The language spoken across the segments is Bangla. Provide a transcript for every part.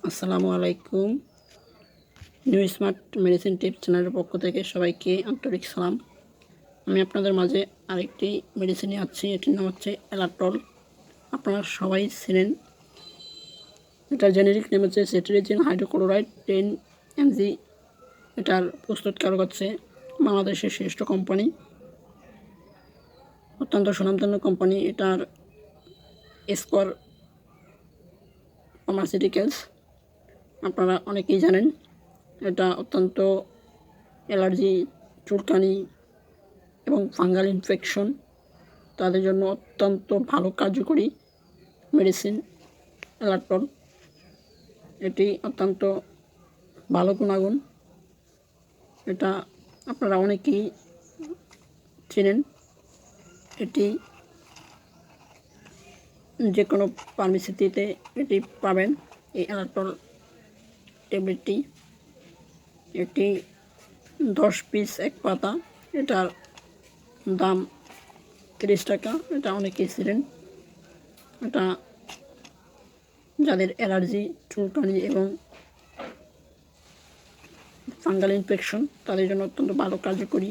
আসসালামু আলাইকুম। নিউ স্মার্ট মেডিসিন টিপস চ্যানেলের পক্ষ থেকে সবাইকে আন্তরিক সালাম। আমি আপনাদের মাঝে আরেকটি মেডিসিন নিয়ে আসছি। এটির নাম হচ্ছে এলাট্রল। আপনারা সবাই চেনেন। এটার জেনেরিক নেম হচ্ছে সেট্রিজিন হাইড্রোক্লোরাইড 10 mg। এটার প্রস্তুতকারক হচ্ছে বাংলাদেশের শ্রেষ্ঠ কোম্পানি, অত্যন্ত সুনামধন্য কোম্পানি। এটার স্কোয়ার ফার্মাসিউটিক্যালস আপনারা অনেকেই জানেন। এটা অত্যন্ত অ্যালার্জি, চুলকানি এবং ফাঙ্গাল ইনফেকশন তাদের জন্য অত্যন্ত ভালো কার্যকরী মেডিসিন এলাট্রল। এটি অত্যন্ত ভালো গুণাগুণ। এটা আপনারা অনেকেই চেনেন। এটি যে কোনো ফার্মেসিতে এটি পাবেন, এই এলাট্রল ট্যাবলেটটি। এটি 10 পিস এক পাতা। এটার দাম 30 টাকা। এটা অনেকেই ছিলেন। এটা যাদের অ্যালার্জি, চুলকানি এবং ফাঙ্গাল ইনফেকশন তাদের জন্য অত্যন্ত ভালো কার্যকরী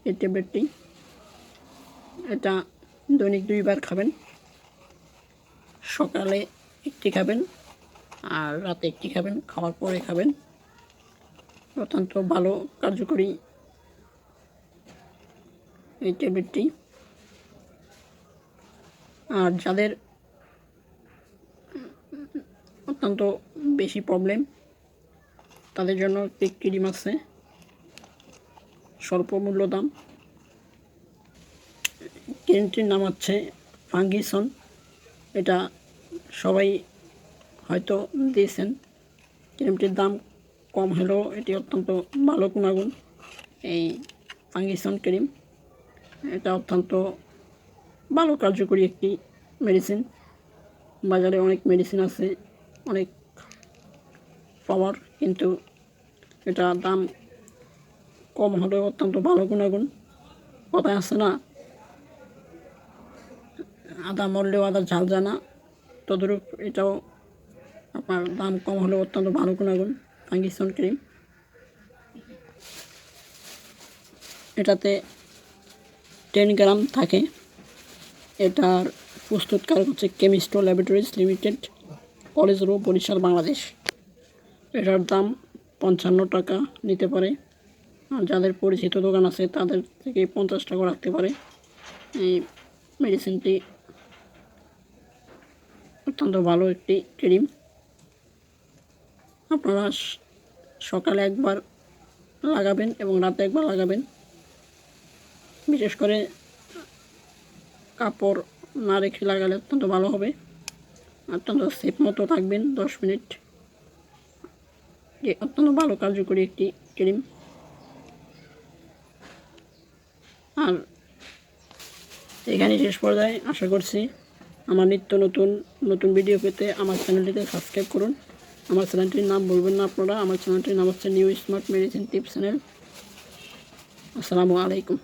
এই ট্যাবলেটটি। এটা দৈনিক 2 বার খাবেন। সকালে একটি খাবেন আর রাতে একটি খাবেন, খাওয়ার পরে খাবেন। অত্যন্ত ভালো কার্যকরী এই ট্যাবলেটটি। আর যাদের অত্যন্ত বেশি প্রবলেম তাদের জন্য একটি ক্রিম আছে, স্বল্প মূল্য দাম। ক্রিমটির নাম হচ্ছে ফাঙ্গিসন। এটা সবাই হয়তো দিয়েছেন। ক্রিমটির দাম কম হলেও এটি অত্যন্ত ভালো গুণাগুণ। এই ফাঙ্গিসন ক্রিম এটা অত্যন্ত ভালো কার্যকরী একটি মেডিসিন। বাজারে অনেক মেডিসিন আছে, অনেক পাওয়ার, কিন্তু এটা দাম কম হলেও অত্যন্ত ভালো গুণাগুণ। কথায় আছে না, আদা মরলেও আদার ঝাল জানা, তদরূপ এটাও আপনার দাম কম হলেও অত্যন্ত ভালো গুণাগুণ। ফাঙ্গিসন ক্রিম, এটাতে 10 গ্রাম থাকে। এটার প্রস্তুতকারক হচ্ছে Chemisto laboratories limited, college road, Barishal, Bangladesh. এটার দাম 55 টাকা নিতে পারে। আর যাদের পরিচিত দোকান আছে তাদের থেকে 50 টাকা রাখতে পারে। এই মেডিসিনটি অত্যন্ত ভালো একটি ক্রিম। আপনারা সকালে একবার লাগাবেন এবং রাতে একবার লাগাবেন। বিশেষ করে কাপড় না রেখে লাগালে অত্যন্ত ভালো হবে। অত্যন্ত সেফ মতো থাকবেন 10 মিনিট। যে অত্যন্ত ভালো কার্যকরী একটি ক্রিম। আর এখানে শেষ পর্যায়ে আশা করছি আমার নিত্য নতুন ভিডিও পেতে আমার চ্যানেলটিতে সাবস্ক্রাইব করুন। আমার চ্যানেলটির নাম বলবেন না আপনারা। আমার চ্যানেলটির নাম হচ্ছে new smart medicine tips channel. আসসালামু আলাইকুম।